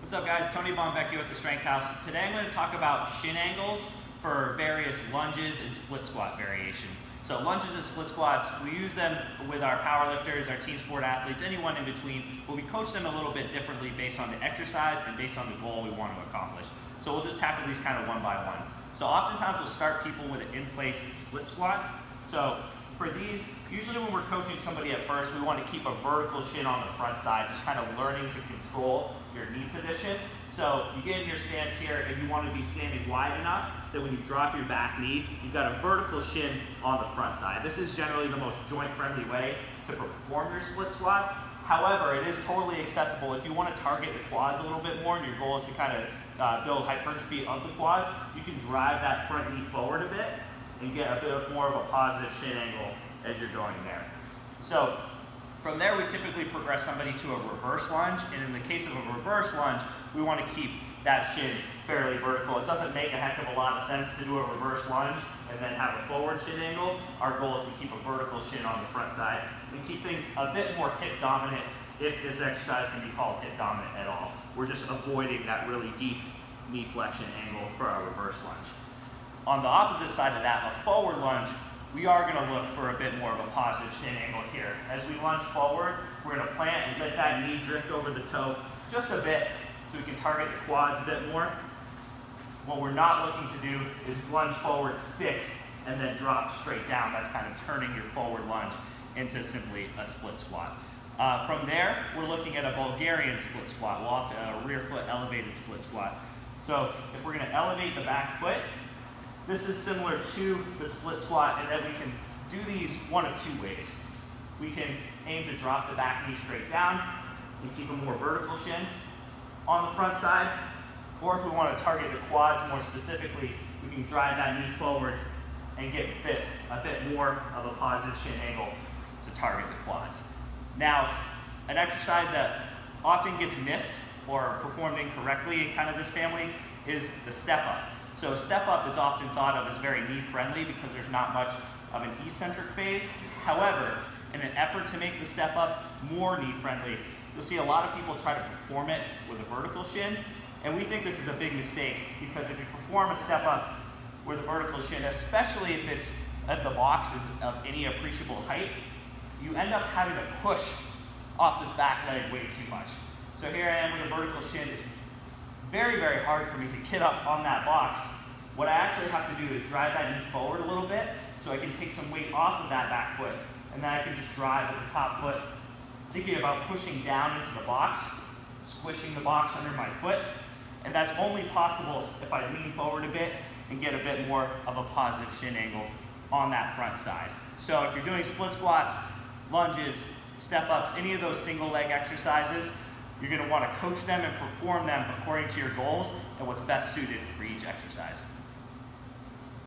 What's up guys, Tony Bonvecchio at the Strength House. Today I'm going to talk about shin angles for various lunges and split squat variations. So lunges and split squats, we use them with our powerlifters, our team sport athletes, anyone in between, but we coach them a little bit differently based on the exercise and based on the goal we want to accomplish. So we'll just tackle these kind of one by one. So oftentimes we'll start people with an in-place split squat. So for these, usually when we're coaching somebody at first, we want to keep a vertical shin on the front side, just kind of learning to control your knee position. So you get in your stance here and you want to be standing wide enough that when you drop your back knee, you've got a vertical shin on the front side. This is generally the most joint-friendly way to perform your split squats. However, it is totally acceptable if you want to target the quads a little bit more and your goal is to kind of build hypertrophy of the quads, you can drive that front knee forward a bit and get a bit more of a positive shin angle as you're going there. So from there, we typically progress somebody to a reverse lunge, and in the case of a reverse lunge, we want to keep that shin fairly vertical. It doesn't make a heck of a lot of sense to do a reverse lunge and then have a forward shin angle. Our goal is to keep a vertical shin on the front side and keep things a bit more hip dominant, if this exercise can be called hip dominant at all. We're just avoiding that really deep knee flexion angle for our reverse lunge. On the opposite side of that, a forward lunge, we are going to look for a bit more of a positive shin angle here. As we lunge forward, we're going to plant and let that knee drift over the toe just a bit so we can target the quads a bit more. What we're not looking to do is lunge forward, stick, and then drop straight down. That's kind of turning your forward lunge into simply a split squat. From there, we're looking at a Bulgarian split squat. We'll often a rear foot elevated split squat. So if we're going to elevate the back foot, this is similar to the split squat in that we can do these one of two ways. We can aim to drop the back knee straight down and keep a more vertical shin on the front side, or if we want to target the quads more specifically, we can drive that knee forward and get a bit more of a positive shin angle to target the quads. Now, an exercise that often gets missed or performed incorrectly in kind of this family is the step up. So step up is often thought of as very knee friendly because there's not much of an eccentric phase. However, in an effort to make the step up more knee friendly, you'll see a lot of people try to perform it with a vertical shin, and we think this is a big mistake because if you perform a step up with a vertical shin, especially if it's at the box is of any appreciable height, you end up having to push off this back leg way too much. So here I am with a vertical shin. It's very, very hard for me to get up on that box. What I actually have to do is drive that knee forward a little bit so I can take some weight off of that back foot, and then I can just drive with the top foot, thinking about pushing down into the box, squishing the box under my foot, and that's only possible if I lean forward a bit and get a bit more of a positive shin angle on that front side. So if you're doing split squats, lunges, step ups, any of those single leg exercises, you're going to want to coach them and perform them according to your goals and what's best suited for each exercise.